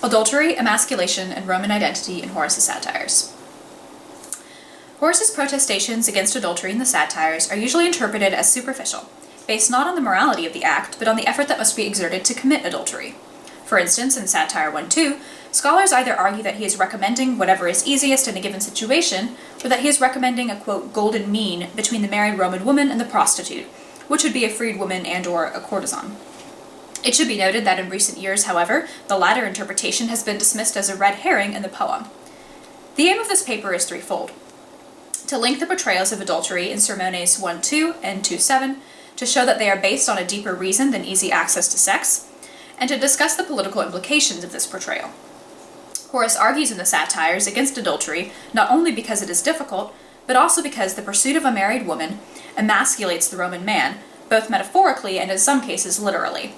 Adultery, Emasculation, and Roman Identity in Horace's Satires. Horace's protestations against adultery in the Satires are usually interpreted as superficial, based not on the morality of the act, but on the effort that must be exerted to commit adultery. For instance, in Satire 1-2, scholars either argue that he is recommending whatever is easiest in a given situation, or that he is recommending a, quote, golden mean between the married Roman woman and the prostitute, which would be a freed woman and/or a courtesan. It should be noted that in recent years, however, the latter interpretation has been dismissed as a red herring in the poem. The aim of this paper is threefold: to link the portrayals of adultery in Sermones 1-2 and 2-7, to show that they are based on a deeper reason than easy access to sex, and to discuss the political implications of this portrayal. Horace argues in the Satires against adultery not only because it is difficult, but also because the pursuit of a married woman emasculates the Roman man, both metaphorically and in some cases literally.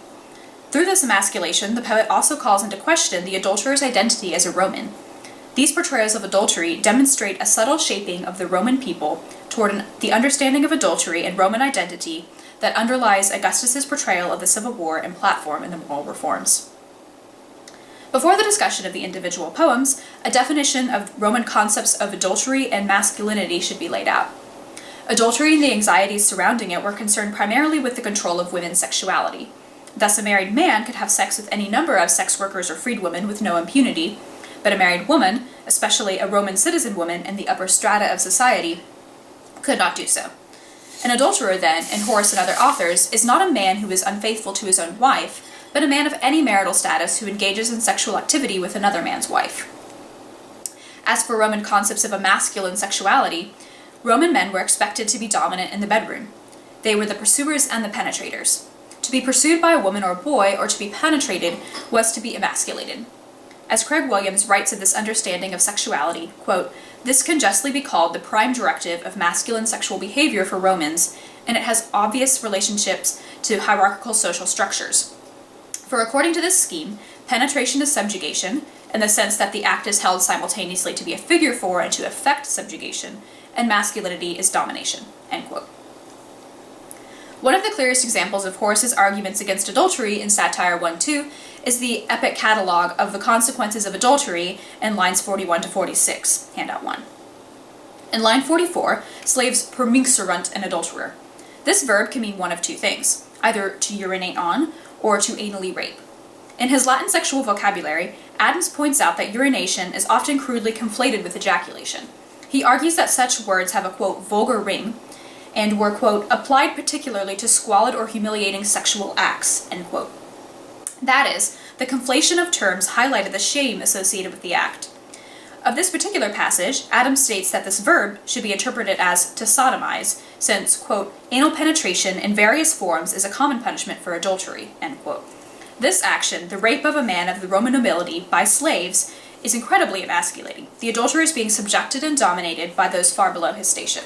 Through this emasculation, the poet also calls into question the adulterer's identity as a Roman. These portrayals of adultery demonstrate a subtle shaping of the Roman people toward the understanding of adultery and Roman identity that underlies Augustus's portrayal of the Civil War and platform in the moral reforms. Before the discussion of the individual poems, a definition of Roman concepts of adultery and masculinity should be laid out. Adultery and the anxieties surrounding it were concerned primarily with the control of women's sexuality. Thus, a married man could have sex with any number of sex workers or freedwomen with no impunity, but a married woman, especially a Roman citizen woman in the upper strata of society, could not do so. An adulterer, then, in Horace and other authors, is not a man who is unfaithful to his own wife, but a man of any marital status who engages in sexual activity with another man's wife. As for Roman concepts of a masculine sexuality, Roman men were expected to be dominant in the bedroom. They were the pursuers and the penetrators. To be pursued by a woman or boy, or to be penetrated, was to be emasculated. As Craig Williams writes of this understanding of sexuality, quote, "This can justly be called the prime directive of masculine sexual behavior for Romans, and it has obvious relationships to hierarchical social structures. For according to this scheme, penetration is subjugation, in the sense that the act is held simultaneously to be a figure for and to effect subjugation, and masculinity is domination." End quote. One of the clearest examples of Horace's arguments against adultery in Satire 1-2 is the epic catalogue of the consequences of adultery in lines 41 to 46, handout 1. In line 44, slaves perminxerunt an adulterer. This verb can mean one of two things, either to urinate on or to anally rape. In his Latin sexual vocabulary, Adams points out that urination is often crudely conflated with ejaculation. He argues that such words have a, quote, vulgar ring, and were, quote, applied particularly to squalid or humiliating sexual acts, end quote. That is, the conflation of terms highlighted the shame associated with the act. Of this particular passage, Adams states that this verb should be interpreted as to sodomize, since, quote, anal penetration in various forms is a common punishment for adultery, end quote. This action, the rape of a man of the Roman nobility by slaves, is incredibly emasculating, the adulterer is being subjected and dominated by those far below his station.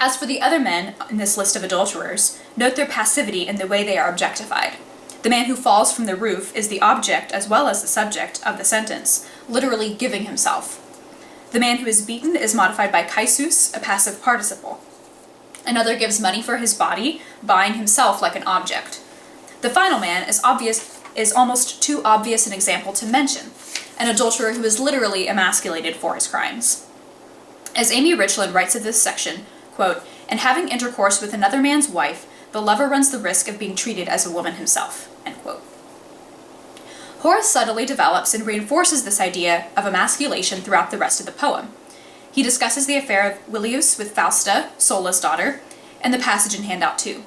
As for the other men in this list of adulterers, note their passivity in the way they are objectified. The man who falls from the roof is the object as well as the subject of the sentence, literally giving himself. The man who is beaten is modified by kaisus, a passive participle. Another gives money for his body, buying himself like an object. The final man is almost too obvious an example to mention, an adulterer who is literally emasculated for his crimes. As Amy Richland writes of this section, quote, "And having intercourse with another man's wife, the lover runs the risk of being treated as a woman himself," end quote. Horace subtly develops and reinforces this idea of emasculation throughout the rest of the poem. He discusses the affair of Willius with Fausta, Sulla's daughter, and the passage in handout 2.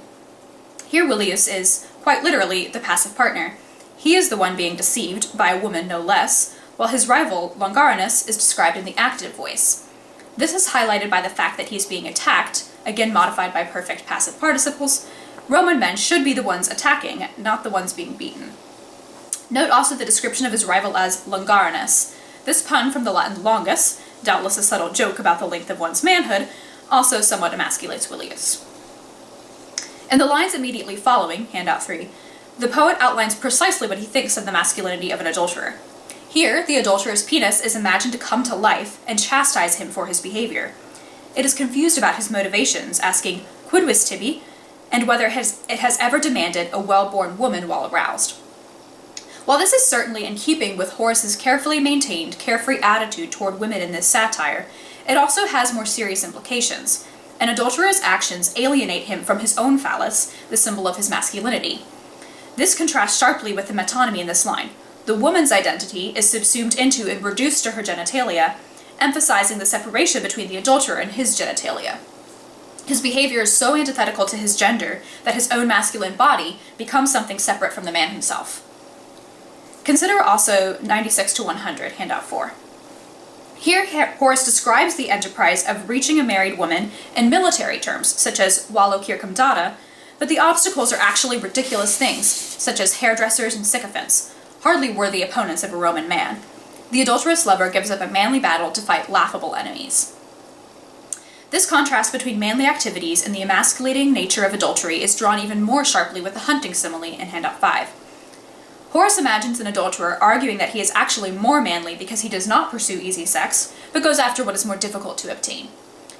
Here Willius is, quite literally, the passive partner. He is the one being deceived, by a woman no less, while his rival, Longarinus, is described in the active voice. This is highlighted by the fact that he is being attacked, again modified by perfect passive participles. Roman men should be the ones attacking, not the ones being beaten. Note also the description of his rival as Longarinus. This pun from the Latin longus, doubtless a subtle joke about the length of one's manhood, also somewhat emasculates Willius. In the lines immediately following, handout 3, the poet outlines precisely what he thinks of the masculinity of an adulterer. Here, the adulterer's penis is imagined to come to life and chastise him for his behavior. It is confused about his motivations, asking, "Quid vis tibi?" and whether it has ever demanded a well-born woman while aroused. While this is certainly in keeping with Horace's carefully maintained, carefree attitude toward women in this satire, it also has more serious implications. An adulterer's actions alienate him from his own phallus, the symbol of his masculinity. This contrasts sharply with the metonymy in this line. The woman's identity is subsumed into and reduced to her genitalia, emphasizing the separation between the adulterer and his genitalia. His behavior is so antithetical to his gender that his own masculine body becomes something separate from the man himself. Consider also 96 to 100, handout 4. Here, Horace describes the enterprise of reaching a married woman in military terms, such as wallo circumdata, but the obstacles are actually ridiculous things, such as hairdressers and sycophants, hardly worthy opponents of a Roman man. The adulterous lover gives up a manly battle to fight laughable enemies. This contrast between manly activities and the emasculating nature of adultery is drawn even more sharply with the hunting simile in handout 5. Horace imagines an adulterer arguing that he is actually more manly because he does not pursue easy sex, but goes after what is more difficult to obtain.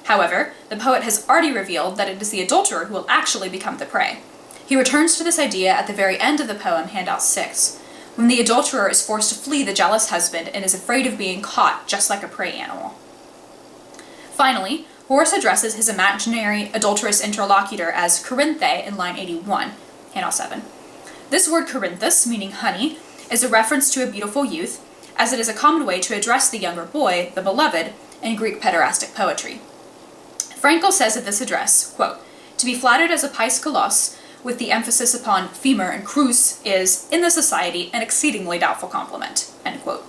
However, the poet has already revealed that it is the adulterer who will actually become the prey. He returns to this idea at the very end of the poem, handout 6, when the adulterer is forced to flee the jealous husband and is afraid of being caught just like a prey animal. Finally, Horace addresses his imaginary adulterous interlocutor as Corinthe in line 81, handout 7. This word Corinthus, meaning honey, is a reference to a beautiful youth, as it is a common way to address the younger boy, the beloved, in Greek pederastic poetry. Frankel says of this address, quote, "To be flattered as a paiskolos, with the emphasis upon femur and krous, is, in the society, an exceedingly doubtful compliment," end quote.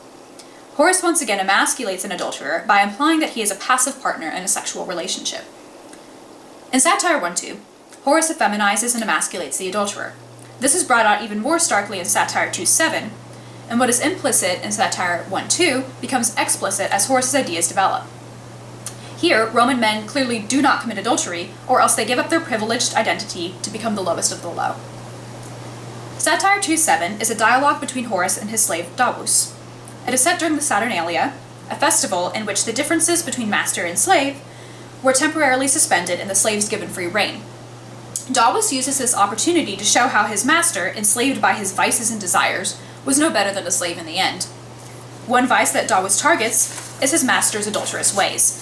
Horace once again emasculates an adulterer by implying that he is a passive partner in a sexual relationship. In Satire 1-2, Horace effeminizes and emasculates the adulterer. This is brought out even more starkly in Satire 2-7, and what is implicit in Satire 1-2 becomes explicit as Horace's ideas develop. Here, Roman men clearly do not commit adultery, or else they give up their privileged identity to become the lowest of the low. Satire 2-7 is a dialogue between Horace and his slave Davus. It is set during the Saturnalia, a festival in which the differences between master and slave were temporarily suspended and the slaves given free rein. Davus uses this opportunity to show how his master, enslaved by his vices and desires, was no better than a slave in the end. One vice that Davus targets is his master's adulterous ways.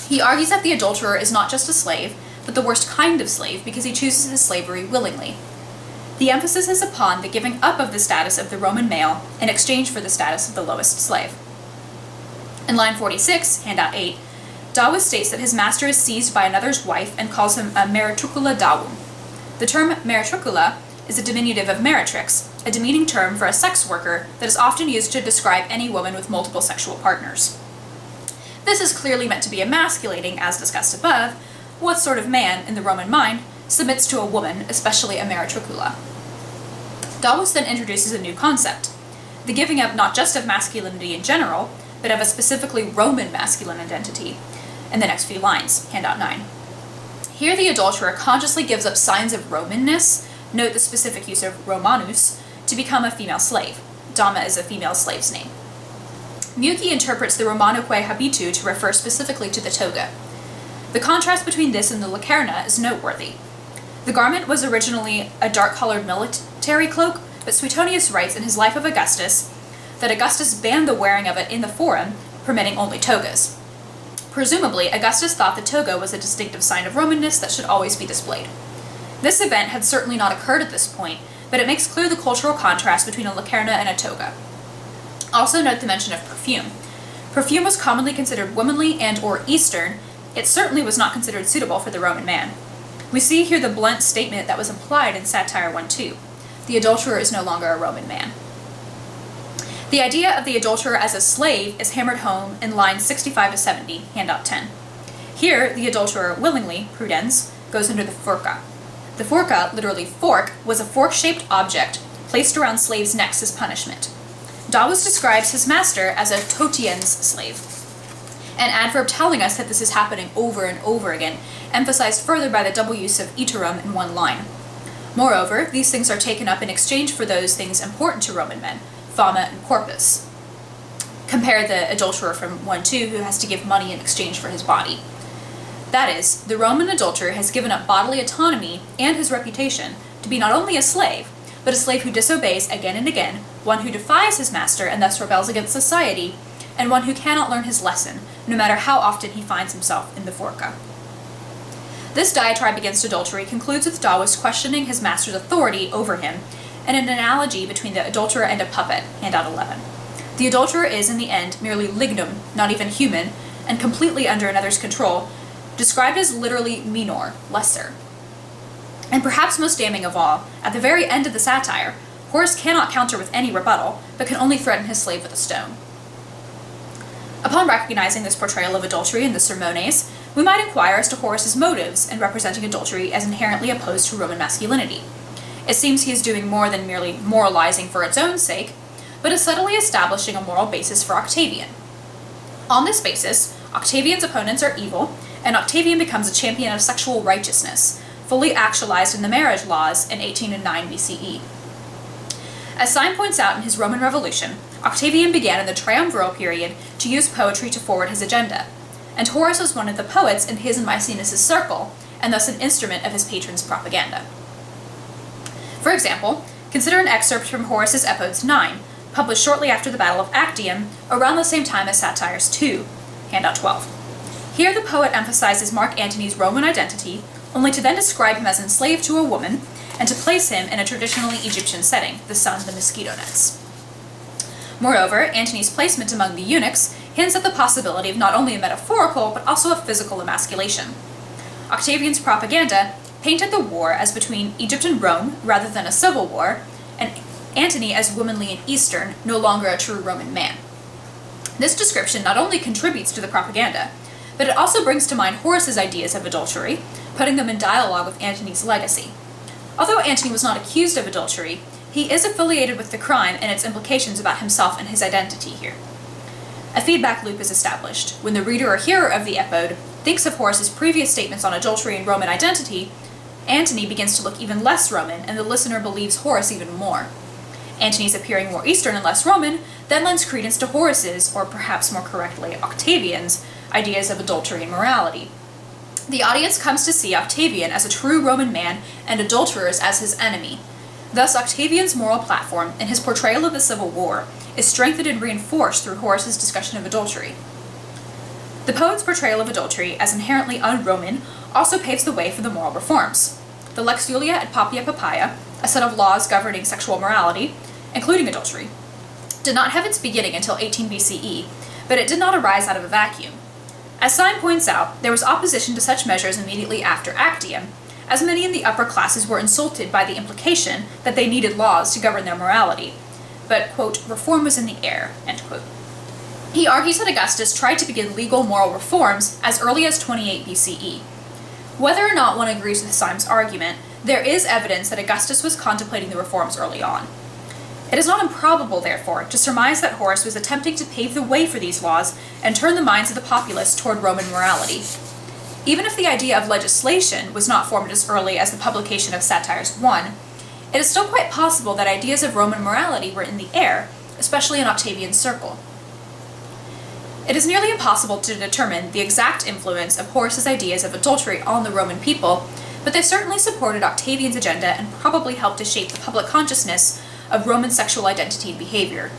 He argues that the adulterer is not just a slave, but the worst kind of slave because he chooses his slavery willingly. The emphasis is upon the giving up of the status of the Roman male in exchange for the status of the lowest slave. In line 46, handout 8, Davus states that his master is seized by another's wife and calls him a meretricula davum. The term meretricula is a diminutive of meretrix, a demeaning term for a sex worker that is often used to describe any woman with multiple sexual partners. This is clearly meant to be emasculating, as discussed above. What sort of man, in the Roman mind, submits to a woman, especially a meretricula? Davus then introduces a new concept, the giving up not just of masculinity in general, but of a specifically Roman masculine identity, in the next few lines, handout 9. Here the adulterer consciously gives up signs of Romanness, note the specific use of Romanus, to become a female slave. Dama is a female slave's name. Meucci interprets the Romanoque habitu to refer specifically to the toga. The contrast between this and the lacerna is noteworthy. The garment was originally a dark-colored military cloak, but Suetonius writes in his Life of Augustus that Augustus banned the wearing of it in the Forum, permitting only togas. Presumably, Augustus thought the toga was a distinctive sign of Romanness that should always be displayed. This event had certainly not occurred at this point, but it makes clear the cultural contrast between a lacerna and a toga. Also note the mention of perfume. Perfume was commonly considered womanly and or Eastern. It certainly was not considered suitable for the Roman man. We see here the blunt statement that was implied in Satire 1-2. The adulterer is no longer a Roman man. The idea of the adulterer as a slave is hammered home in lines 65 to 70, handout 10. Here, the adulterer willingly, prudens, goes under the forca. The forca, literally fork, was a fork-shaped object placed around slaves' necks as punishment. Davus describes his master as a totiens slave, an adverb telling us that this is happening over and over again, emphasized further by the double use of iterum in one line. Moreover, these things are taken up in exchange for those things important to Roman men, fama and corpus. Compare the adulterer from 1-2 who has to give money in exchange for his body. That is, the Roman adulterer has given up bodily autonomy and his reputation to be not only a slave, but a slave who disobeys again and again, one who defies his master and thus rebels against society, and one who cannot learn his lesson, no matter how often he finds himself in the forca. This diatribe against adultery concludes with Taoist questioning his master's authority over him, and an analogy between the adulterer and a puppet, handout 11. The adulterer is, in the end, merely lignum, not even human, and completely under another's control, described as literally minor, lesser. And perhaps most damning of all, at the very end of the satire, Horace cannot counter with any rebuttal, but can only threaten his slave with a stone. Upon recognizing this portrayal of adultery in the Sermones, we might inquire as to Horace's motives in representing adultery as inherently opposed to Roman masculinity. It seems he is doing more than merely moralizing for its own sake, but is subtly establishing a moral basis for Octavian. On this basis, Octavian's opponents are evil, and Octavian becomes a champion of sexual righteousness, fully actualized in the marriage laws in 1809 BCE. As Syme points out in his Roman Revolution, Octavian began in the triumviral period to use poetry to forward his agenda, and Horace was one of the poets in his and Maecenas' circle, and thus an instrument of his patron's propaganda. For example, consider an excerpt from Horace's Epodes 9, published shortly after the Battle of Actium, around the same time as Satires 2, handout 12. Here the poet emphasizes Mark Antony's Roman identity, only to then describe him as enslaved to a woman, and to place him in a traditionally Egyptian setting, the sun of the mosquito nets. Moreover, Antony's placement among the eunuchs hints at the possibility of not only a metaphorical, but also a physical emasculation. Octavian's propaganda painted the war as between Egypt and Rome, rather than a civil war, and Antony as womanly and Eastern, no longer a true Roman man. This description not only contributes to the propaganda, but it also brings to mind Horace's ideas of adultery, putting them in dialogue with Antony's legacy. Although Antony was not accused of adultery, he is affiliated with the crime and its implications about himself and his identity here. A feedback loop is established. When the reader or hearer of the epode thinks of Horace's previous statements on adultery and Roman identity, Antony begins to look even less Roman, and the listener believes Horace even more. Antony's appearing more Eastern and less Roman then lends credence to Horace's, or perhaps more correctly, Octavian's, ideas of adultery and morality. The audience comes to see Octavian as a true Roman man and adulterers as his enemy. Thus, Octavian's moral platform and his portrayal of the Civil War is strengthened and reinforced through Horace's discussion of adultery. The poet's portrayal of adultery as inherently un-Roman also paves the way for the moral reforms. The Lex Julia et Papia Papaya, a set of laws governing sexual morality, including adultery, did not have its beginning until 18 BCE, but it did not arise out of a vacuum. As Syme points out, there was opposition to such measures immediately after Actium, as many in the upper classes were insulted by the implication that they needed laws to govern their morality. But, quote, reform was in the air, end quote. He argues that Augustus tried to begin legal moral reforms as early as 28 BCE. Whether or not one agrees with Syme's argument, there is evidence that Augustus was contemplating the reforms early on. It is not improbable, therefore, to surmise that Horace was attempting to pave the way for these laws and turn the minds of the populace toward Roman morality. Even if the idea of legislation was not formed as early as the publication of Satires 1, it is still quite possible that ideas of Roman morality were in the air, especially in Octavian's circle. It is nearly impossible to determine the exact influence of Horace's ideas of adultery on the Roman people, but they certainly supported Octavian's agenda and probably helped to shape the public consciousness of Roman sexual identity and behavior.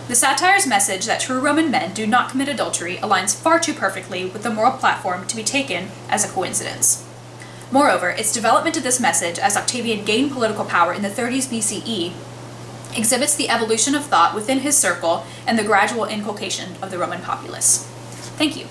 The Satires' message that true Roman men do not commit adultery aligns far too perfectly with the moral platform to be taken as a coincidence. Moreover, its development of this message as Octavian gained political power in the 30s BCE exhibits the evolution of thought within his circle and the gradual inculcation of the Roman populace. Thank you.